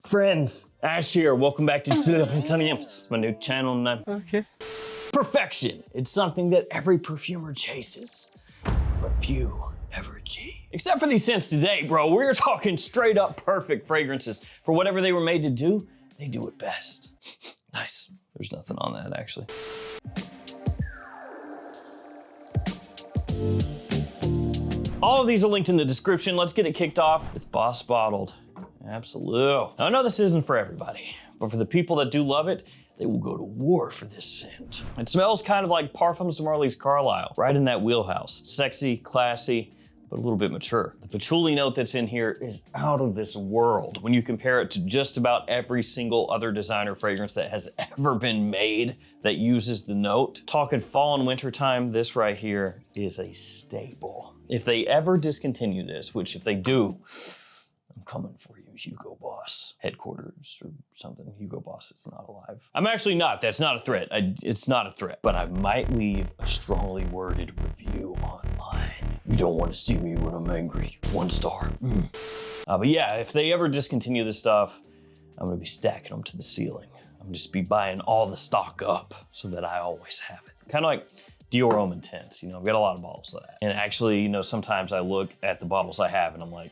Friends, Ash here. Welcome back to It's my new channel and okay. Perfection. It's something that every perfumer chases, but few ever achieve. Except for these scents today, bro. We're talking straight up perfect fragrances. For whatever they were made to do, they do it best. Nice. There's nothing on that, actually. All of these are linked in the description. Let's get it kicked off with Boss Bottled. Absolute. Now, I know this isn't for everybody, but for the people that do love it, they will go to war for this scent. It smells kind of like Parfums de Marly's Carlisle, right in that wheelhouse. Sexy, classy, but a little bit mature. The patchouli note that's in here is out of this world when you compare it to just about every single other designer fragrance that has ever been made that uses the note. Talking fall and winter time, this right here is a staple. If they ever discontinue this, which if they do, I'm coming for you, Hugo Boss. Headquarters or something. Hugo Boss is not alive. I'm actually not. That's not a threat. It's not a threat. But I might leave a strongly worded review online. You don't want to see me when I'm angry. 1 star. But yeah, if they ever discontinue this stuff, I'm gonna be stacking them to the ceiling. I'm gonna just be buying all the stock up so that I always have it. Kind of like Dior Homme Intense. You know, I've got a lot of bottles of that. And actually, you know, sometimes I look at the bottles I have and I'm like,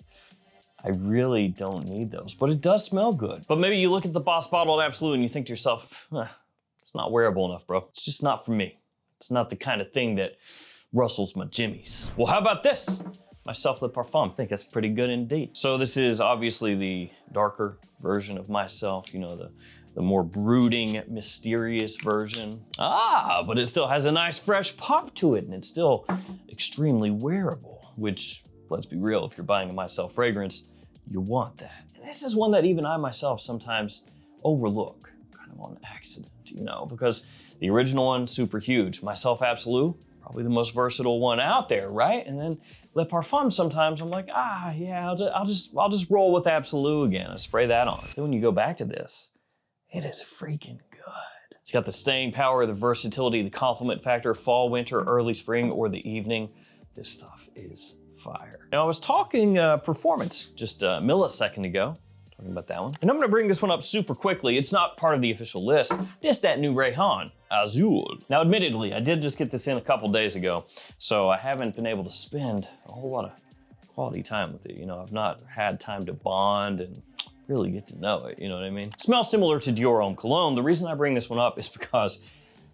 I really don't need those, but it does smell good. But maybe you look at the Boss Bottled Absolute and you think to yourself, it's not wearable enough, bro. It's just not for me. It's not the kind of thing that rustles my jimmies. Well, how about this? Myslf Le Parfum. I think that's pretty good indeed. So this is obviously the darker version of myself, you know, the more brooding, mysterious version. But it still has a nice fresh pop to it and it's still extremely wearable, which, let's be real, if you're buying a Myslf fragrance, you want that. And this is one that even I myself sometimes overlook, kind of on accident, you know, because the original one, super huge. Myslf Absolute, probably the most versatile one out there, right? And then Le Parfum, sometimes I'm like, yeah, I'll just roll with Absolute again and spray that on. Then when you go back to this, it is freaking good. It's got the staying power, the versatility, the compliment factor, fall, winter, early spring, or the evening. This stuff is fire. Now I was talking performance just a millisecond ago, talking about that one. And I'm gonna bring this one up super quickly. It's not part of the official list. Just that new Rayhaan Azul. Now admittedly, I did just get this in a couple days ago, so I haven't been able to spend a whole lot of quality time with it. You know, I've not had time to bond and really get to know it, you know what I mean? It smells similar to Dior Homme Cologne. The reason I bring this one up is because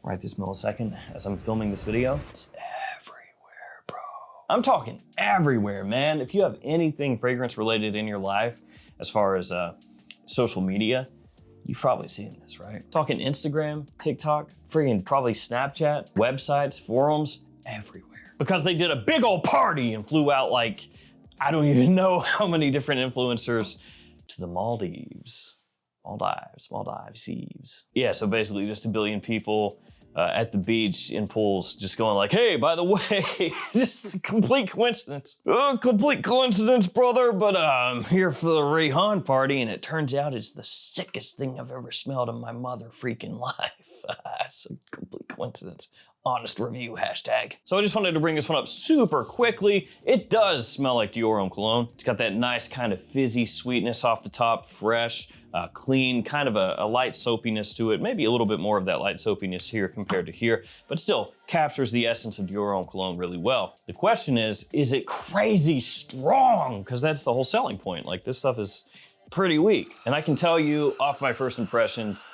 right this millisecond, as I'm filming this video, it's everywhere, bro. I'm talking everywhere, man. If you have anything fragrance related in your life, as far as social media, you've probably seen this, right? Talking Instagram, TikTok, friggin' probably Snapchat, websites, forums, everywhere. Because they did a big old party and flew out like, I don't even know how many different influencers to the Maldives. Maldives. Yeah, so basically just a billion people at the beach in pools just going like, hey, by the way, just a complete coincidence. Complete coincidence, brother, but I'm here for the Rayhaan party and it turns out it's the sickest thing I've ever smelled in my mother freaking life. It's a complete coincidence. Honest review, hashtag. So I just wanted to bring this one up super quickly. It does smell like Dior Homme Cologne. It's got that nice kind of fizzy sweetness off the top, fresh, clean, kind of a light soapiness to it. Maybe a little bit more of that light soapiness here compared to here, but still captures the essence of Dior Homme Cologne really well. The question is it crazy strong? Because that's the whole selling point. Like this stuff is pretty weak. And I can tell you off my first impressions,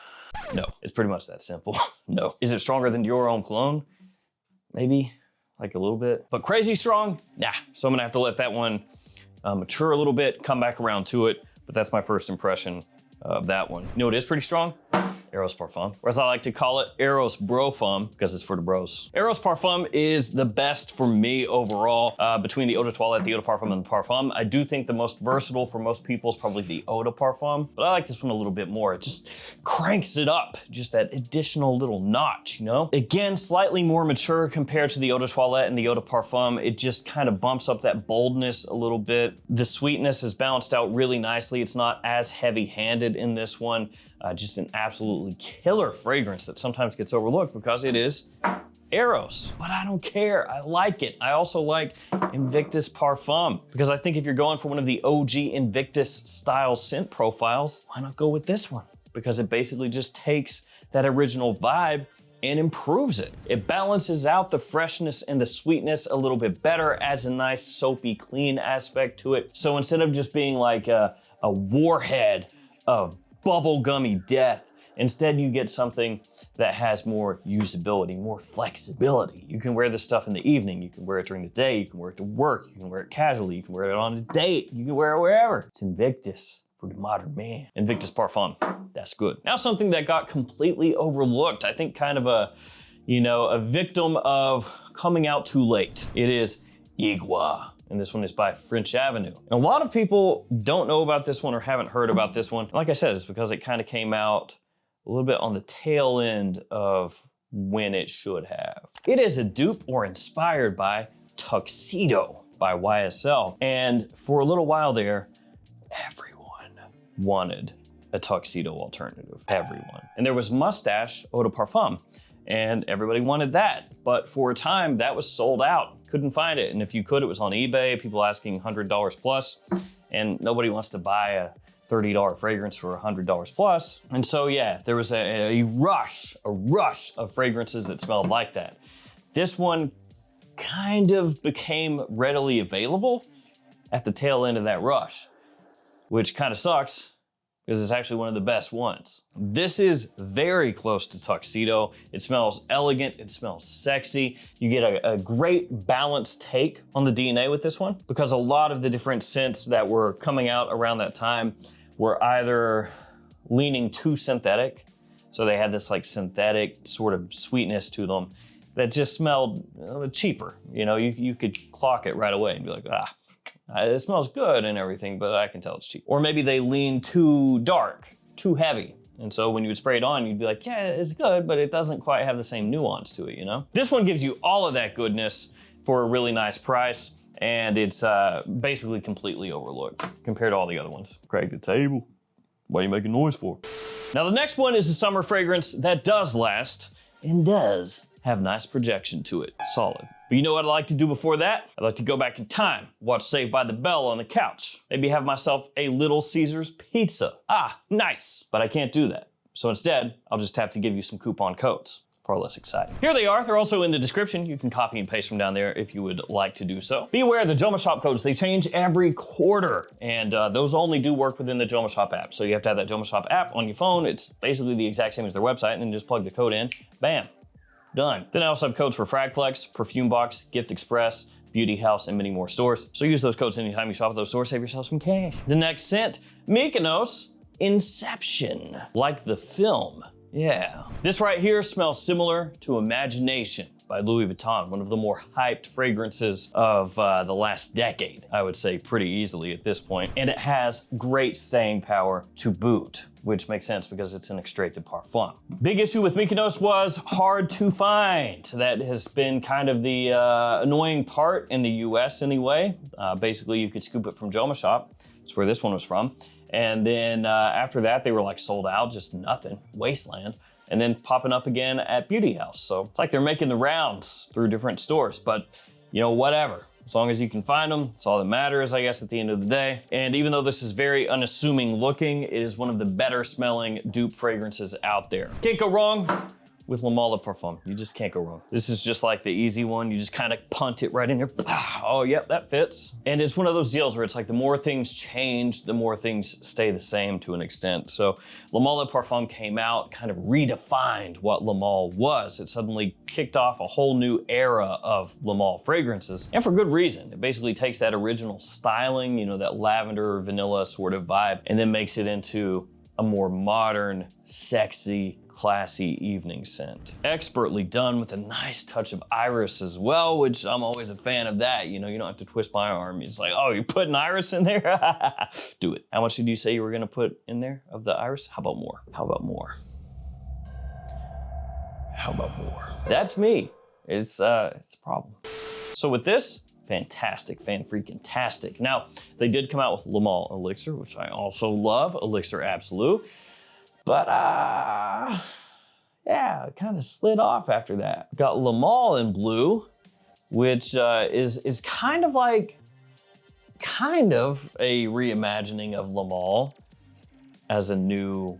no, it's pretty much that simple. No. Is it stronger than Dior Homme Cologne? Maybe, like a little bit. But crazy strong? Nah. So I'm gonna have to let that one mature a little bit, come back around to it. But that's my first impression of that one. You know what is pretty strong? Eros Parfum, or as I like to call it, Eros Brofum, because it's for the bros. Eros Parfum is the best for me overall between the Eau de Toilette, the Eau de Parfum, and the Parfum. I do think the most versatile for most people is probably the Eau de Parfum, but I like this one a little bit more. It just cranks it up, just that additional little notch, you know? Again, slightly more mature compared to the Eau de Toilette and the Eau de Parfum. It just kind of bumps up that boldness a little bit. The sweetness is balanced out really nicely. It's not as heavy-handed in this one. Just an absolutely killer fragrance that sometimes gets overlooked because it is Eros, but I don't care. I like it. I also like Invictus Parfum because I think if you're going for one of the OG Invictus style scent profiles, why not go with this one? Because it basically just takes that original vibe and improves it. It balances out the freshness and the sweetness a little bit better, adds a nice soapy clean aspect to it. So instead of just being like a warhead of bubblegummy death, instead you get something that has more usability, more flexibility. You can wear this stuff in the evening, you can wear it during the day, you can wear it to work, you can wear it casually, you can wear it on a date, you can wear it wherever. It's Invictus for the modern man. Invictus Parfum, that's good. Now something that got completely overlooked, I think kind of a victim of coming out too late. It is Ighwa. And this one is by French Avenue. And a lot of people don't know about this one or haven't heard about this one. Like I said, it's because it kind of came out a little bit on the tail end of when it should have. It is a dupe or inspired by Tuxedo by YSL. And for a little while there, everyone wanted a tuxedo alternative, everyone. And there was Mustache Eau de Parfum, and everybody wanted that. But for a time, that was sold out. Couldn't find it. And if you could, it was on eBay, people asking $100 plus, and nobody wants to buy a $30 fragrance for $100 plus. And so yeah, there was a rush of fragrances that smelled like that. This one kind of became readily available at the tail end of that rush, which kind of sucks because it's actually one of the best ones. This is very close to Tuxedo. It smells elegant, it smells sexy. You get a great balanced take on the DNA with this one because a lot of the different scents that were coming out around that time were either leaning too synthetic, so they had this like synthetic sort of sweetness to them that just smelled cheaper. You know, you could clock it right away and be like, it smells good and everything, but I can tell it's cheap. Or maybe they lean too dark, too heavy. And so when you would spray it on, you'd be like, yeah, it's good, but it doesn't quite have the same nuance to it, you know? This one gives you all of that goodness for a really nice price. And it's basically completely overlooked compared to all the other ones. Crack the table. What are you making noise for? Now the next one is a summer fragrance that does last and does have nice projection to it. Solid. But you know what I like to do before that? I like to go back in time, watch Saved by the Bell on the couch. Maybe have myself a Little Caesars pizza. Ah, nice. But I can't do that. So instead, I'll just have to give you some coupon codes. Far less exciting. Here they are. They're also in the description. You can copy and paste them down there if you would like to do so. Be aware, the JOMASHOP codes, they change every quarter, and those only do work within the JOMASHOP app. So you have to have that JOMASHOP app on your phone. It's basically the exact same as their website, and then just plug the code in. Bam. Done. Then I also have codes for Fragflex, Perfume Box, Gift Express, Beauty House, and many more stores. So use those codes anytime you shop at those stores. Save yourself some cash. The next scent, Mykonos Inception. Like the film. Yeah. This right here smells similar to Imagination by Louis Vuitton, one of the more hyped fragrances of the last decade, I would say pretty easily at this point. And it has great staying power to boot, which makes sense because it's an extrait de parfum. Big issue with Mykonos was hard to find. That has been kind of the annoying part in the US anyway. Basically, you could scoop it from JOMASHOP. That's where this one was from. And then after that, they were like sold out, just nothing, wasteland. And then popping up again at Beauty House. So it's like they're making the rounds through different stores, but you know, whatever. As long as you can find them, it's all that matters, I guess, at the end of the day. And even though this is very unassuming looking, it is one of the better smelling dupe fragrances out there. Can't go wrong with Le Parfum. You just can't go wrong. This is just like the easy one. You just kind of punt it right in there. Oh, yep, that fits. And it's one of those deals where it's like the more things change, the more things stay the same to an extent. So Le Parfum came out, kind of redefined what Le Male was. It suddenly kicked off a whole new era of Le Male fragrances, and for good reason. It basically takes that original styling, you know, that lavender, vanilla sort of vibe, and then makes it into a more modern, sexy, classy evening scent. Expertly done with a nice touch of iris as well, which I'm always a fan of that. You know, you don't have to twist my arm. It's like, oh, you're putting iris in there? Do it. How much did you say you were gonna put in there of the iris? How about more? How about more? How about more? That's me. It's a problem. So with this, fantastic, fan-freaking-tastic. Now, they did come out with Le Male Elixir, which I also love, Elixir Absolute. But, yeah, it kind of slid off after that. Got Le Male in blue, which is kind of a reimagining of Le Male as a new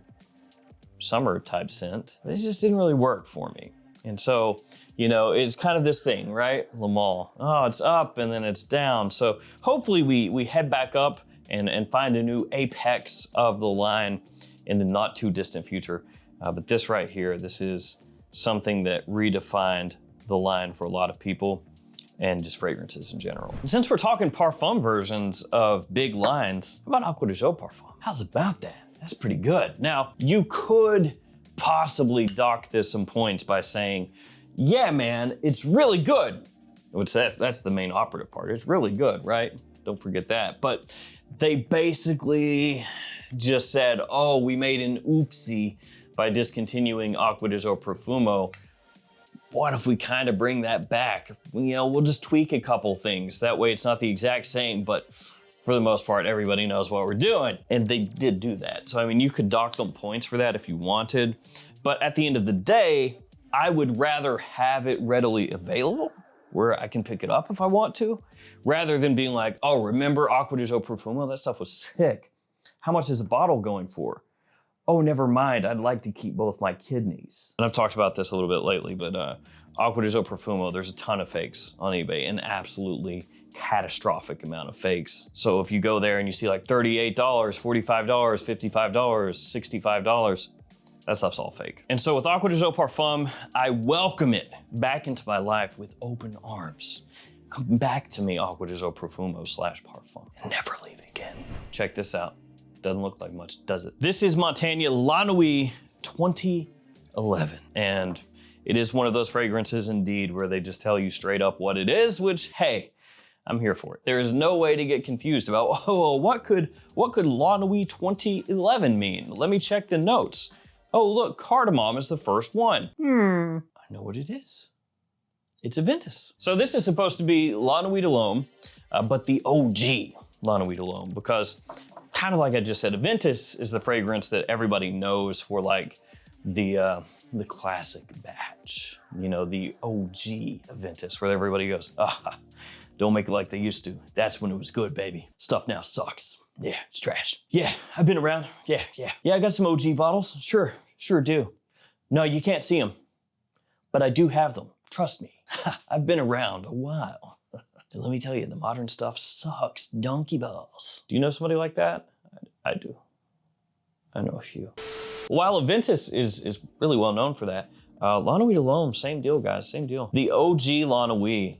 summer type scent. It just didn't really work for me. And so, you know, it's kind of this thing, right? Le Male, oh, it's up and then it's down. So hopefully we head back up and find a new apex of the line in the not too distant future. But this right here, this is something that redefined the line for a lot of people and just fragrances in general. And since we're talking parfum versions of big lines, how about Acqua di Gio Parfum? How's about that? That's pretty good. Now, you could possibly dock this some points by saying, yeah, man, it's really good. Which that's the main operative part. It's really good, right? Don't forget that. But they basically just said, oh, we made an oopsie by discontinuing Acqua di Gio Profumo. What if we kind of bring that back? You know, we'll just tweak a couple things. That way it's not the exact same, but for the most part, everybody knows what we're doing. And they did do that. So, I mean, you could dock them points for that if you wanted. But at the end of the day, I would rather have it readily available where I can pick it up if I want to, rather than being like, oh, remember Acqua di Gio Profumo? That stuff was sick. How much is a bottle going for? Oh, never mind, I'd like to keep both my kidneys. And I've talked about this a little bit lately, but Acqua di Gio Profumo, there's a ton of fakes on eBay, an absolutely catastrophic amount of fakes. So if you go there and you see like $38, $45, $55, $65, that stuff's all fake. And so with Acqua di Gio Parfum, I welcome it back into my life with open arms. Come back to me, Acqua di Gio Profumo / Parfum, and never leave again. Check this out. Doesn't look like much, does it? This is Montagne La Nuit 2011. And it is one of those fragrances indeed where they just tell you straight up what it is, which, hey, I'm here for it. There is no way to get confused about, oh, what could La Nuit 2011 mean? Let me check the notes. Oh, look, cardamom is the first one. I know what it is. It's Invictus. So this is supposed to be La Nuit de l'Homme, but the OG La Nuit de l'Homme, because kind of like I just said, Invictus is the fragrance that everybody knows for like the classic batch, you know, the OG Invictus, where everybody goes, don't make it like they used to. That's when it was good, baby. Stuff now sucks. Yeah, it's trash. Yeah, I've been around. Yeah, I got some OG bottles. Sure do. No, you can't see them, but I do have them. Trust me. I've been around a while. And let me tell you, the modern stuff sucks donkey balls. Do you know somebody like that? I do. I know a few. While Invictus is really well known for that, La Nuit de l'Homme, same deal, guys, same deal. The OG La Nuit,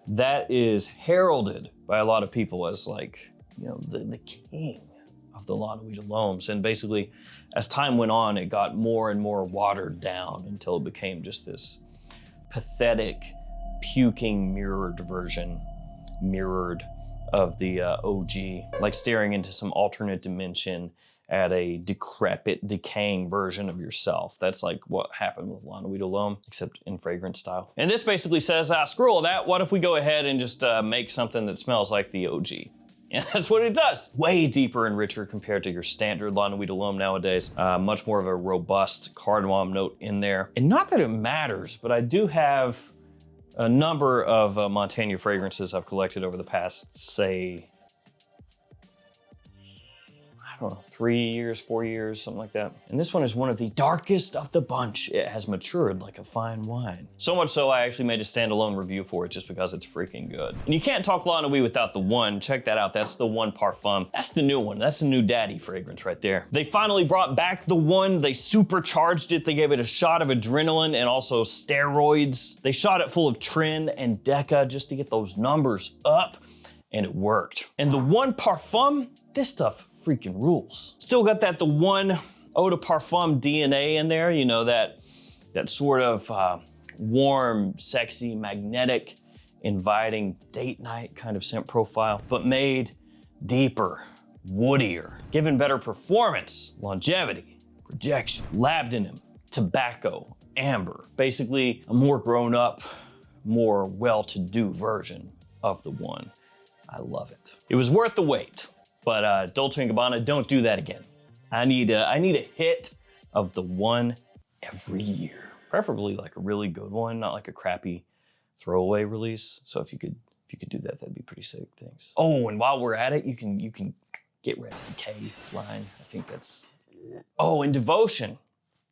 that is heralded by a lot of people as like, you know, the king of the La Nuit de l'Hommes. And basically, as time went on, it got more and more watered down until it became just this pathetic, puking mirrored version, of the OG, like staring into some alternate dimension at a decrepit, decaying version of yourself. That's like what happened with La Nuit de l'Homme, except in fragrance style. And this basically says, screw all that, what if we go ahead and just make something that smells like the OG? And that's what it does. Way deeper and richer compared to your standard La Nuit de l'Homme nowadays. Much more of a robust cardamom note in there. And not that it matters, but I do have a number of Montagne fragrances I've collected over the past, say, I don't know, 3 years, 4 years, something like that. And this one is one of the darkest of the bunch. It has matured like a fine wine. So much so I actually made a standalone review for it just because it's freaking good. And you can't talk La Nuit without the One. Check that out, that's the One Parfum. That's the new one, that's the new daddy fragrance right there. They finally brought back the One, they supercharged it, they gave it a shot of adrenaline and also steroids. They shot it full of Trin and Deca just to get those numbers up, and it worked. And the One Parfum, this stuff freaking rules. Still got the One Eau de Parfum DNA in there, you know, that sort of warm, sexy, magnetic, inviting date night kind of scent profile, but made deeper, woodier, given better performance, longevity, projection, labdanum, tobacco, amber. Basically a more grown up, more well-to-do version of the One. I love it. It was worth the wait. But Dolce & Gabbana, don't do that again. I need a hit of the One every year. Preferably like a really good one, not like a crappy throwaway release. So if you could do that, that'd be pretty sick. Thanks. Oh, and while we're at it, you can get rid of the K line. I think that's. Oh, and Devotion.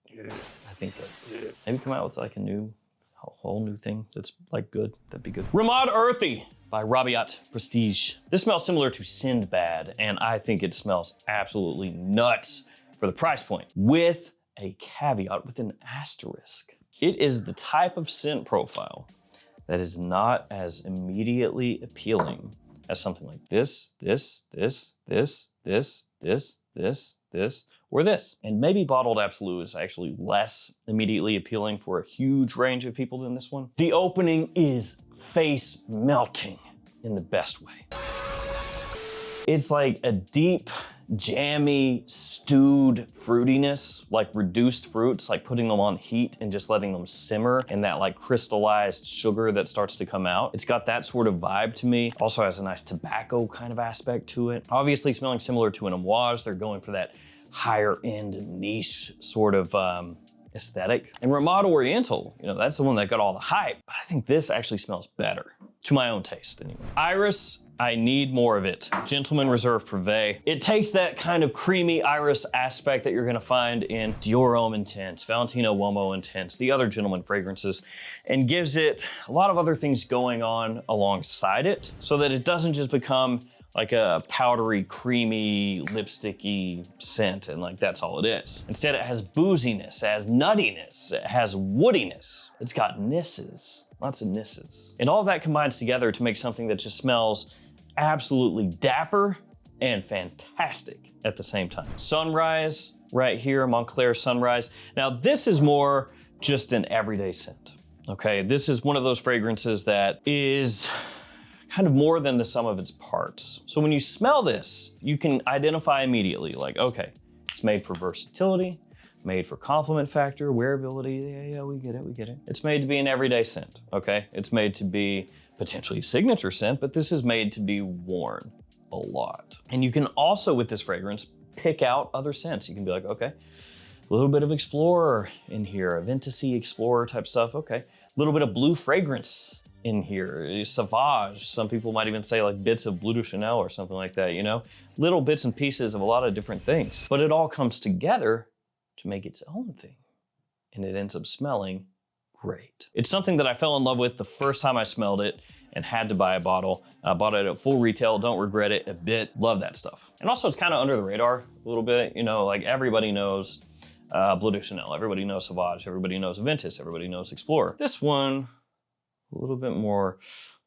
I think that maybe come out with like a whole new thing that's like good. That'd be good. Ramadan Earthy by Rabiat Prestige. This smells similar to Sindbad, and I think it smells absolutely nuts for the price point, with a caveat, with an asterisk. It is the type of scent profile that is not as immediately appealing as something like this, or this. And maybe Bottled Absolute is actually less immediately appealing for a huge range of people than this one. The opening is face melting in the best way. It's like a deep, jammy, stewed fruitiness, like reduced fruits, like putting them on heat and just letting them simmer, and that like crystallized sugar that starts to come out. It's got that sort of vibe to me. Also has a nice tobacco kind of aspect to it. Obviously smelling similar to an Amouage. They're going for that higher end niche sort of aesthetic. And Ramada Oriental, that's the one that got all the hype, but I think this actually smells better, to my own taste anyway. Iris, I need more of it. Gentleman Reserve Privee. It takes that kind of creamy iris aspect that you're gonna find in Dior Homme Intense, Valentino Uomo Intense, the other gentleman fragrances, and gives it a lot of other things going on alongside it, so that it doesn't just become like a powdery, creamy, lipsticky scent, and like that's all it is. Instead, it has booziness, it has nuttiness, it has woodiness. It's got nisses, lots of nisses. And all of that combines together to make something that just smells absolutely dapper and fantastic at the same time. Sunrise, right here, Moncler Sunrise. Now this is more just an everyday scent, okay? This is one of those fragrances that is kind of more than the sum of its parts. So when you smell this, you can identify immediately, like, okay, it's made for versatility, made for complement factor, wearability, yeah, we get it. It's made to be an everyday scent, okay? It's made to be potentially a signature scent, but this is made to be worn a lot. And you can also, with this fragrance, pick out other scents. You can be like, okay, a little bit of Explorer in here, a Vintage Explorer type stuff, okay. A little bit of blue fragrance in here, Sauvage. Some people might even say like bits of Bleu de Chanel or something like that, Little bits and pieces of a lot of different things. But it all comes together to make its own thing. And it ends up smelling great. It's something that I fell in love with the first time I smelled it and had to buy a bottle. I bought it at full retail, don't regret it a bit, love that stuff. And also it's kind of under the radar a little bit, like everybody knows Bleu de Chanel, everybody knows Sauvage, everybody knows Ventus, everybody knows Explorer. This one, a little bit more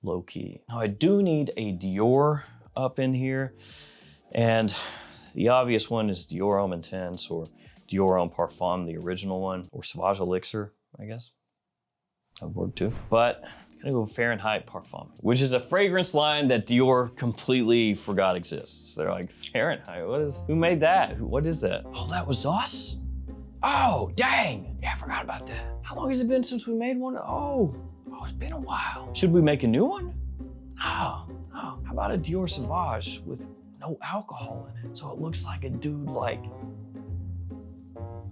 low-key. Now I do need a Dior up in here, and the obvious one is Dior Homme Intense or Dior Homme Parfum, the original one, or Sauvage Elixir, I guess. That would work too. But I'm gonna go Fahrenheit Parfum, which is a fragrance line that Dior completely forgot exists. They're like, Fahrenheit, who made that? What is that? Oh, that was us? Oh, dang. Yeah, I forgot about that. How long has it been since we made one? Oh, it's been a while. Should we make a new one? Oh, how about a Dior Sauvage with no alcohol in it? So it looks like a dude like,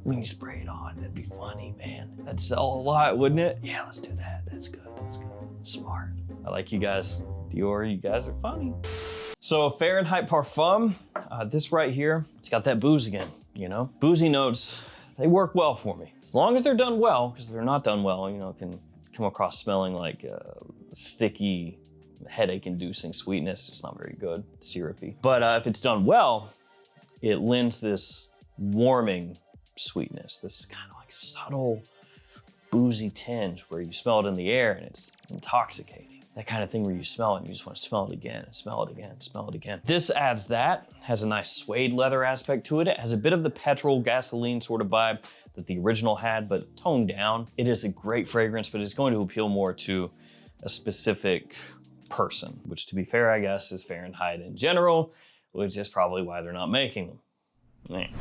when you spray it on, that'd be funny, man. That'd sell a lot, wouldn't it? Yeah, let's do that. That's good, that's smart. I like you guys. Dior, you guys are funny. So Fahrenheit Parfum, this right here, it's got that booze again, Boozy notes, they work well for me. As long as they're done well, because if they're not done well, it can come across smelling like sticky, headache-inducing sweetness. It's not very good, syrupy. But if it's done well, it lends this warming sweetness, this kind of like subtle, boozy tinge where you smell it in the air and it's intoxicating. That kind of thing where you smell it and you just want to smell it again and smell it again, smell it again. This adds that, has a nice suede leather aspect to it. It has a bit of the petrol gasoline sort of vibe that the original had, but toned down. It is a great fragrance, but it's going to appeal more to a specific person, which to be fair, I guess, is Fahrenheit in general, which is probably why they're not making them.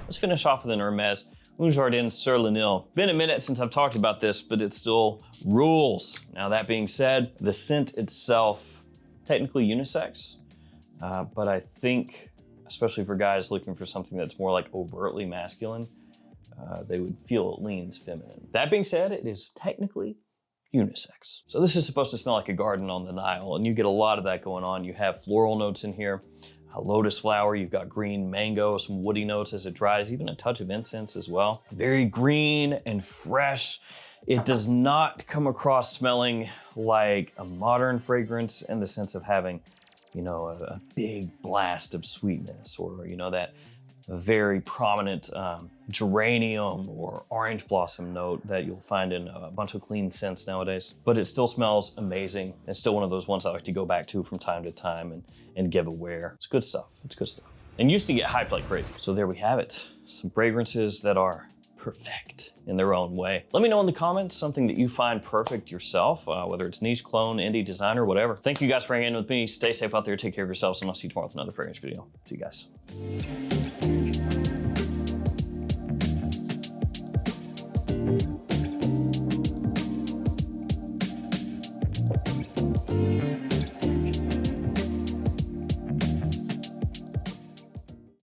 Let's finish off with an Hermes Jardin sur le Nil. Been a minute since I've talked about this, but it still rules. Now that being said, the scent itself, technically unisex, but I think, especially for guys looking for something that's more like overtly masculine, they would feel it leans feminine. That being said, it is technically unisex. So this is supposed to smell like a garden on the Nile, and you get a lot of that going on. You have floral notes in here, a lotus flower, you've got green mango, some woody notes as it dries, even a touch of incense as well. Very green and fresh. It does not come across smelling like a modern fragrance in the sense of having, you know, a big blast of sweetness, or, you know, that very prominent geranium or orange blossom note that you'll find in a bunch of clean scents nowadays. But it still smells amazing. It's still one of those ones I like to go back to from time to time and give a wear. It's good stuff, it's good stuff. And used to get hyped like crazy. So there we have it. Some fragrances that are perfect in their own way. Let me know in the comments something that you find perfect yourself, whether it's niche, clone, indie, designer, whatever. Thank you guys for hanging with me. Stay safe out there, take care of yourselves, and I'll see you tomorrow with another fragrance video. See you guys.